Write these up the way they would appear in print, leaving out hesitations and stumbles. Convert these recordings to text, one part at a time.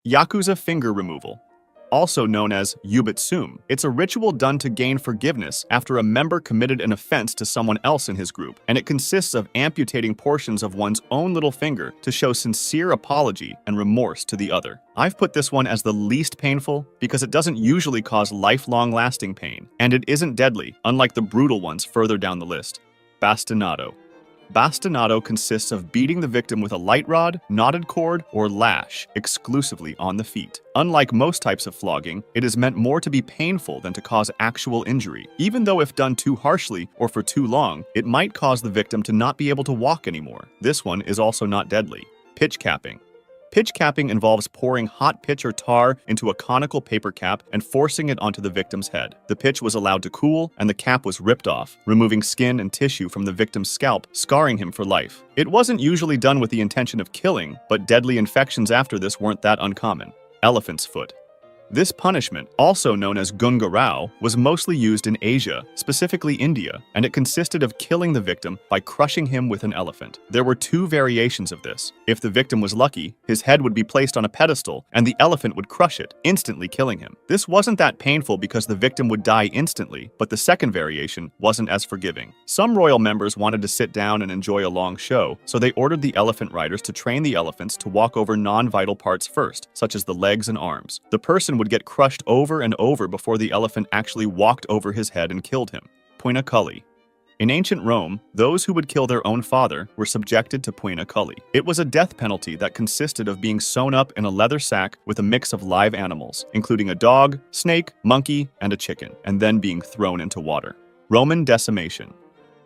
Yakuza finger removal, also known as yubitsume. It's a ritual done to gain forgiveness after a member committed an offense to someone else in his group, and it consists of amputating portions of one's own little finger to show sincere apology and remorse to the other. I've put this one as the least painful because it doesn't usually cause lifelong lasting pain, and it isn't deadly, unlike the brutal ones further down the list. Bastinado. Bastinado consists of beating the victim with a light rod, knotted cord, or lash, exclusively on the feet. Unlike most types of flogging, it is meant more to be painful than to cause actual injury, even though if done too harshly or for too long, it might cause the victim to not be able to walk anymore. This one is also not deadly. Pitch capping. Pitch capping involves pouring hot pitch or tar into a conical paper cap and forcing it onto the victim's head. The pitch was allowed to cool, and the cap was ripped off, removing skin and tissue from the victim's scalp, scarring him for life. It wasn't usually done with the intention of killing, but deadly infections after this weren't that uncommon. Elephant's foot. This punishment, also known as gungarao, was mostly used in Asia, specifically India, and it consisted of killing the victim by crushing him with an elephant. There were two variations of this. If the victim was lucky, his head would be placed on a pedestal, and the elephant would crush it, instantly killing him. This wasn't that painful because the victim would die instantly, but the second variation wasn't as forgiving. Some royal members wanted to sit down and enjoy a long show, so they ordered the elephant riders to train the elephants to walk over non-vital parts first, such as the legs and arms. The person would get crushed over and over before the elephant actually walked over his head and killed him. Poina culli. In ancient Rome, those who would kill their own father were subjected to poina culli. It was a death penalty that consisted of being sewn up in a leather sack with a mix of live animals, including a dog, snake, monkey, and a chicken, and then being thrown into water. Roman decimation.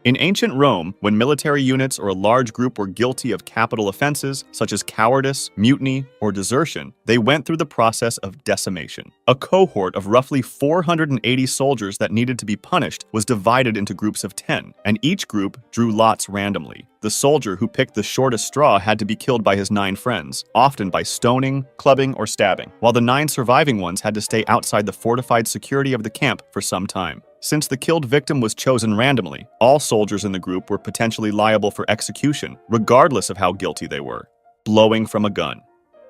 In ancient Rome, when military units or a large group were guilty of capital offenses, such as cowardice, mutiny, or desertion, they went through the process of decimation. A cohort of roughly 480 soldiers that needed to be punished was divided into groups of 10, and each group drew lots randomly. The soldier who picked the shortest straw had to be killed by his 9 friends, often by stoning, clubbing, or stabbing, while the 9 surviving ones had to stay outside the fortified security of the camp for some time. Since the killed victim was chosen randomly, all soldiers in the group were potentially liable for execution, regardless of how guilty they were. Blowing from a gun.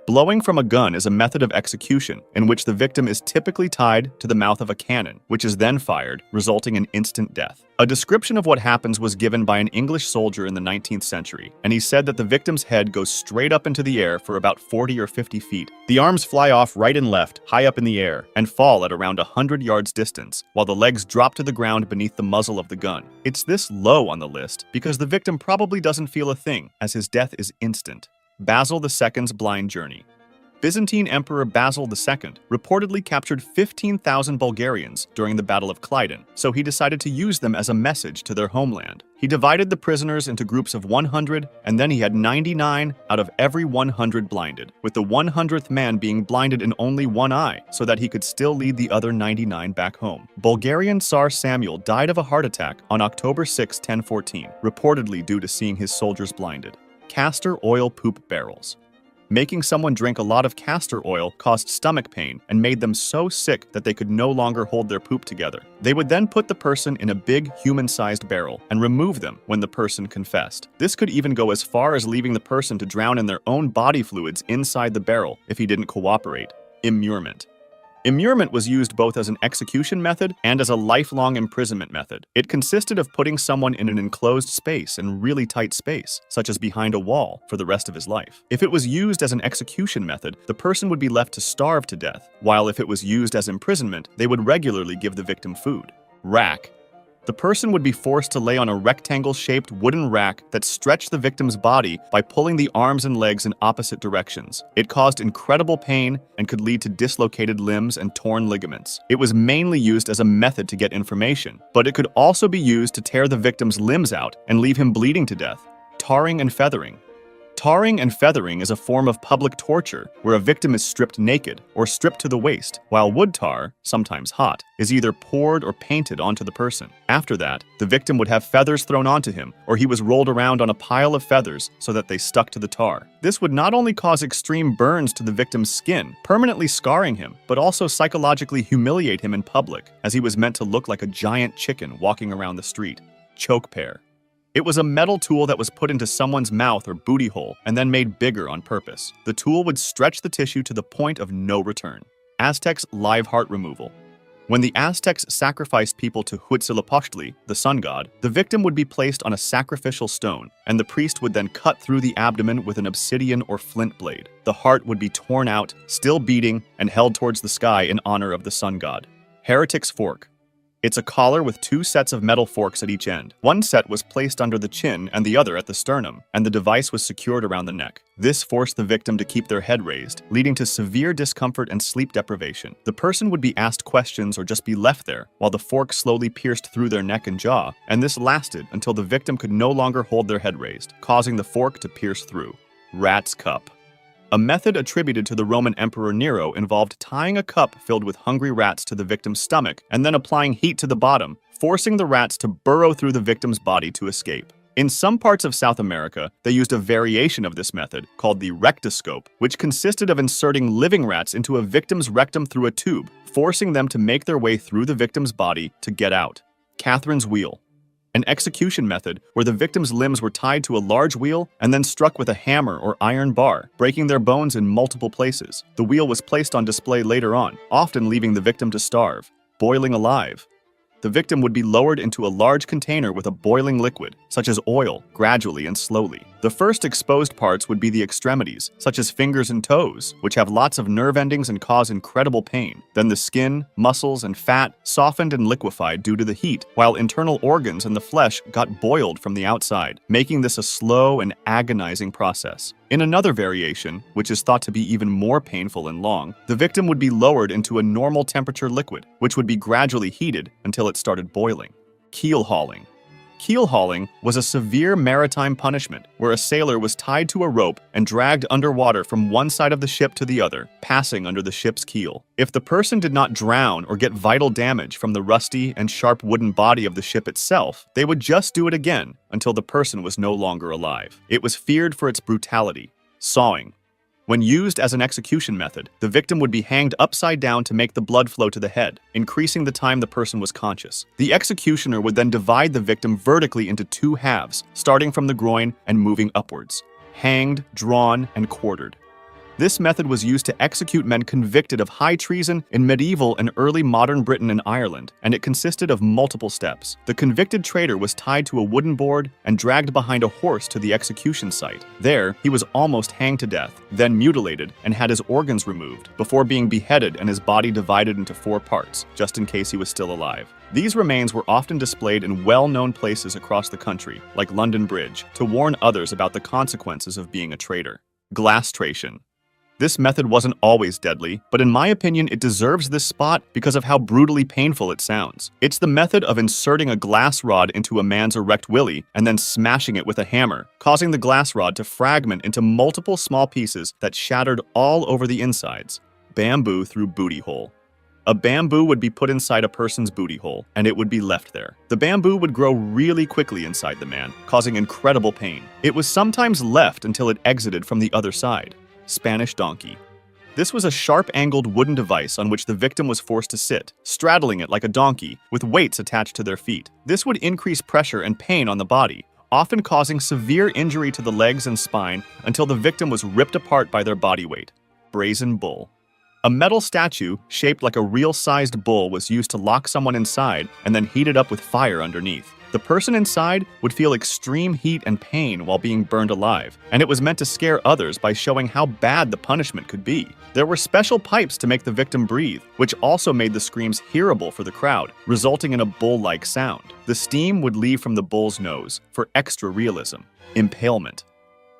Blowing from a gun is a method of execution in which the victim is typically tied to the mouth of a cannon, which is then fired, resulting in instant death. A description of what happens was given by an English soldier in the 19th century, and he said that the victim's head goes straight up into the air for about 40 or 50 feet. The arms fly off right and left, high up in the air, and fall at around 100 yards distance, while the legs drop to the ground beneath the muzzle of the gun. It's this low on the list because the victim probably doesn't feel a thing, as his death is instant. Basil II's blind journey. Byzantine Emperor Basil II reportedly captured 15,000 Bulgarians during the Battle of Kleiden, so he decided to use them as a message to their homeland. He divided the prisoners into groups of 100, and then he had 99 out of every 100 blinded, with the 100th man being blinded in only one eye, so that he could still lead the other 99 back home. Bulgarian Tsar Samuel died of a heart attack on October 6, 1014, reportedly due to seeing his soldiers blinded. Castor oil poop barrels. Making someone drink a lot of castor oil caused stomach pain and made them so sick that they could no longer hold their poop together. They would then put the person in a big human-sized barrel and remove them when the person confessed. This could even go as far as leaving the person to drown in their own body fluids inside the barrel if he didn't cooperate. Immurement. Immurement was used both as an execution method and as a lifelong imprisonment method. It consisted of putting someone in an enclosed space and really tight space, such as behind a wall, for the rest of his life. If it was used as an execution method, the person would be left to starve to death, while if it was used as imprisonment, they would regularly give the victim food. Rack. The person would be forced to lay on a rectangle-shaped wooden rack that stretched the victim's body by pulling the arms and legs in opposite directions. It caused incredible pain and could lead to dislocated limbs and torn ligaments. It was mainly used as a method to get information, but it could also be used to tear the victim's limbs out and leave him bleeding to death. Tarring and feathering. Tarring and feathering is a form of public torture where a victim is stripped naked or stripped to the waist, while wood tar, sometimes hot, is either poured or painted onto the person. After that, the victim would have feathers thrown onto him, or he was rolled around on a pile of feathers so that they stuck to the tar. This would not only cause extreme burns to the victim's skin, permanently scarring him, but also psychologically humiliate him in public, as he was meant to look like a giant chicken walking around the street. Choke pear. It was a metal tool that was put into someone's mouth or booty hole and then made bigger on purpose. The tool would stretch the tissue to the point of no return. Aztecs' live heart removal. When the Aztecs sacrificed people to Huitzilopochtli, the sun god, the victim would be placed on a sacrificial stone, and the priest would then cut through the abdomen with an obsidian or flint blade. The heart would be torn out, still beating, and held towards the sky in honor of the sun god. Heretic's fork. It's a collar with 2 sets of metal forks at each end. One set was placed under the chin and the other at the sternum, and the device was secured around the neck. This forced the victim to keep their head raised, leading to severe discomfort and sleep deprivation. The person would be asked questions or just be left there, while the fork slowly pierced through their neck and jaw, and this lasted until the victim could no longer hold their head raised, causing the fork to pierce through. Rat's cup. A method attributed to the Roman Emperor Nero involved tying a cup filled with hungry rats to the victim's stomach and then applying heat to the bottom, forcing the rats to burrow through the victim's body to escape. In some parts of South America, they used a variation of this method called the rectoscope, which consisted of inserting living rats into a victim's rectum through a tube, forcing them to make their way through the victim's body to get out. Catherine's wheel. An execution method where the victim's limbs were tied to a large wheel and then struck with a hammer or iron bar, breaking their bones in multiple places. The wheel was placed on display later on, often leaving the victim to starve. Boiling alive. The victim would be lowered into a large container with a boiling liquid, such as oil, gradually and slowly. The first exposed parts would be the extremities, such as fingers and toes, which have lots of nerve endings and cause incredible pain. Then the skin, muscles, and fat softened and liquefied due to the heat, while internal organs and the flesh got boiled from the outside, making this a slow and agonizing process. In another variation, which is thought to be even more painful and long, the victim would be lowered into a normal temperature liquid, which would be gradually heated until it started boiling. Keel hauling. Keel hauling was a severe maritime punishment where a sailor was tied to a rope and dragged underwater from one side of the ship to the other, passing under the ship's keel. If the person did not drown or get vital damage from the rusty and sharp wooden body of the ship itself, they would just do it again until the person was no longer alive. It was feared for its brutality. Sawing. When used as an execution method, the victim would be hanged upside down to make the blood flow to the head, increasing the time the person was conscious. The executioner would then divide the victim vertically into 2 halves, starting from the groin and moving upwards. Hanged, drawn, and quartered. This method was used to execute men convicted of high treason in medieval and early modern Britain and Ireland, and it consisted of multiple steps. The convicted traitor was tied to a wooden board and dragged behind a horse to the execution site. There, he was almost hanged to death, then mutilated and had his organs removed, before being beheaded and his body divided into 4 parts, just in case he was still alive. These remains were often displayed in well-known places across the country, like London Bridge, to warn others about the consequences of being a traitor. Glastration. This method wasn't always deadly, but in my opinion it deserves this spot because of how brutally painful it sounds. It's the method of inserting a glass rod into a man's erect willy and then smashing it with a hammer, causing the glass rod to fragment into multiple small pieces that shattered all over the insides. Bamboo through booty hole. A bamboo would be put inside a person's booty hole, and it would be left there. The bamboo would grow really quickly inside the man, causing incredible pain. It was sometimes left until it exited from the other side. Spanish donkey. This was a sharp-angled wooden device on which the victim was forced to sit, straddling it like a donkey, with weights attached to their feet. This would increase pressure and pain on the body, often causing severe injury to the legs and spine until the victim was ripped apart by their body weight. Brazen bull. A metal statue shaped like a real-sized bull was used to lock someone inside and then heated up with fire underneath. The person inside would feel extreme heat and pain while being burned alive, and it was meant to scare others by showing how bad the punishment could be. There were special pipes to make the victim breathe, which also made the screams hearable for the crowd, resulting in a bull-like sound. The steam would leave from the bull's nose for extra realism. Impalement.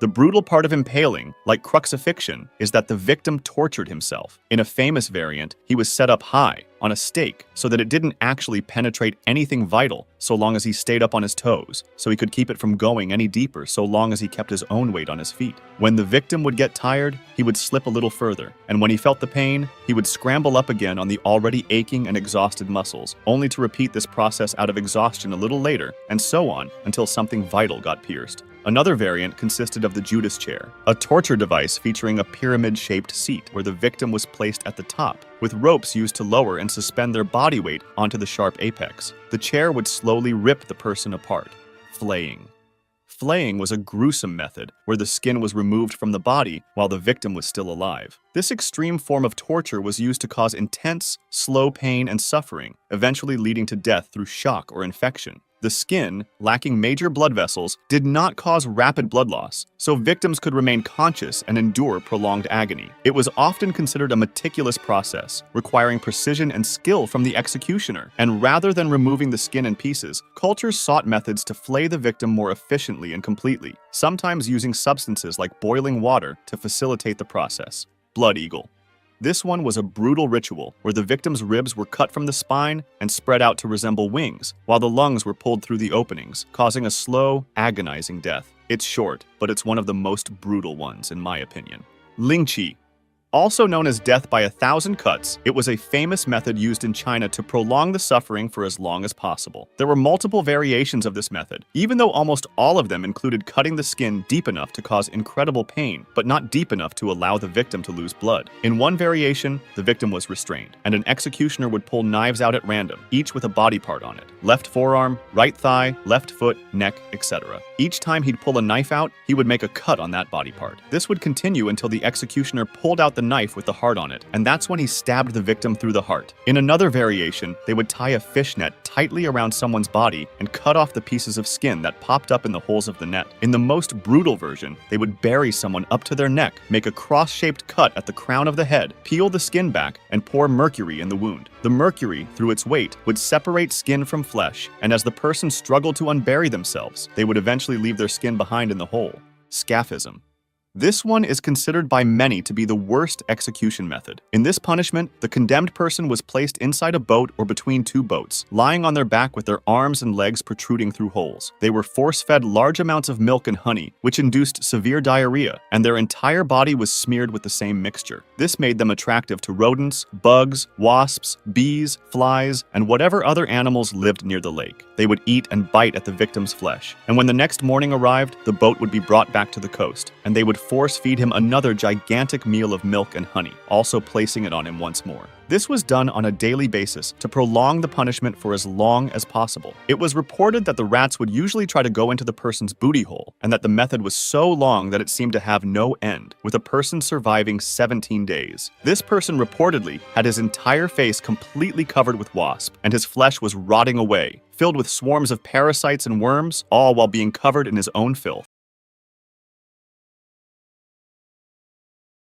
The brutal part of impaling, like crucifixion, is that the victim tortured himself. In a famous variant, he was set up high, on a stake, so that it didn't actually penetrate anything vital so long as he stayed up on his toes, so he could keep it from going any deeper so long as he kept his own weight on his feet. When the victim would get tired, he would slip a little further, and when he felt the pain, he would scramble up again on the already aching and exhausted muscles, only to repeat this process out of exhaustion a little later, and so on until something vital got pierced. Another variant consisted of the Judas chair, a torture device featuring a pyramid-shaped seat where the victim was placed at the top, with ropes used to lower and suspend their body weight onto the sharp apex. The chair would slowly rip the person apart. Flaying. Flaying was a gruesome method where the skin was removed from the body while the victim was still alive. This extreme form of torture was used to cause intense, slow pain and suffering, eventually leading to death through shock or infection. The skin, lacking major blood vessels, did not cause rapid blood loss, so victims could remain conscious and endure prolonged agony. It was often considered a meticulous process, requiring precision and skill from the executioner. And rather than removing the skin in pieces, cultures sought methods to flay the victim more efficiently and completely, sometimes using substances like boiling water to facilitate the process. Blood eagle. This one was a brutal ritual where the victim's ribs were cut from the spine and spread out to resemble wings, while the lungs were pulled through the openings, causing a slow, agonizing death. It's short, but it's one of the most brutal ones, in my opinion. Lingqi. Also known as death by 1,000 cuts, it was a famous method used in China to prolong the suffering for as long as possible. There were multiple variations of this method, even though almost all of them included cutting the skin deep enough to cause incredible pain, but not deep enough to allow the victim to lose blood. In one variation, the victim was restrained, and an executioner would pull knives out at random, each with a body part on it. Left forearm, right thigh, left foot, neck, etc. Each time he'd pull a knife out, he would make a cut on that body part. This would continue until the executioner pulled out the knife with the heart on it, and that's when he stabbed the victim through the heart. In another variation, they would tie a fishnet tightly around someone's body and cut off the pieces of skin that popped up in the holes of the net. In the most brutal version, they would bury someone up to their neck, make a cross-shaped cut at the crown of the head, peel the skin back, and pour mercury in the wound. The mercury, through its weight, would separate skin from flesh, and as the person struggled to unbury themselves, they would eventually leave their skin behind in the hole. Scaphism. This one is considered by many to be the worst execution method. In this punishment, the condemned person was placed inside a boat or between two boats, lying on their back with their arms and legs protruding through holes. They were force-fed large amounts of milk and honey, which induced severe diarrhea, and their entire body was smeared with the same mixture. This made them attractive to rodents, bugs, wasps, bees, flies, and whatever other animals lived near the lake. They would eat and bite at the victim's flesh, and when the next morning arrived, the boat would be brought back to the coast, and they would force-feed him another gigantic meal of milk and honey, also placing it on him once more. This was done on a daily basis to prolong the punishment for as long as possible. It was reported that the rats would usually try to go into the person's booty hole, and that the method was so long that it seemed to have no end, with a person surviving 17 days. This person reportedly had his entire face completely covered with wasp, and his flesh was rotting away, filled with swarms of parasites and worms, all while being covered in his own filth.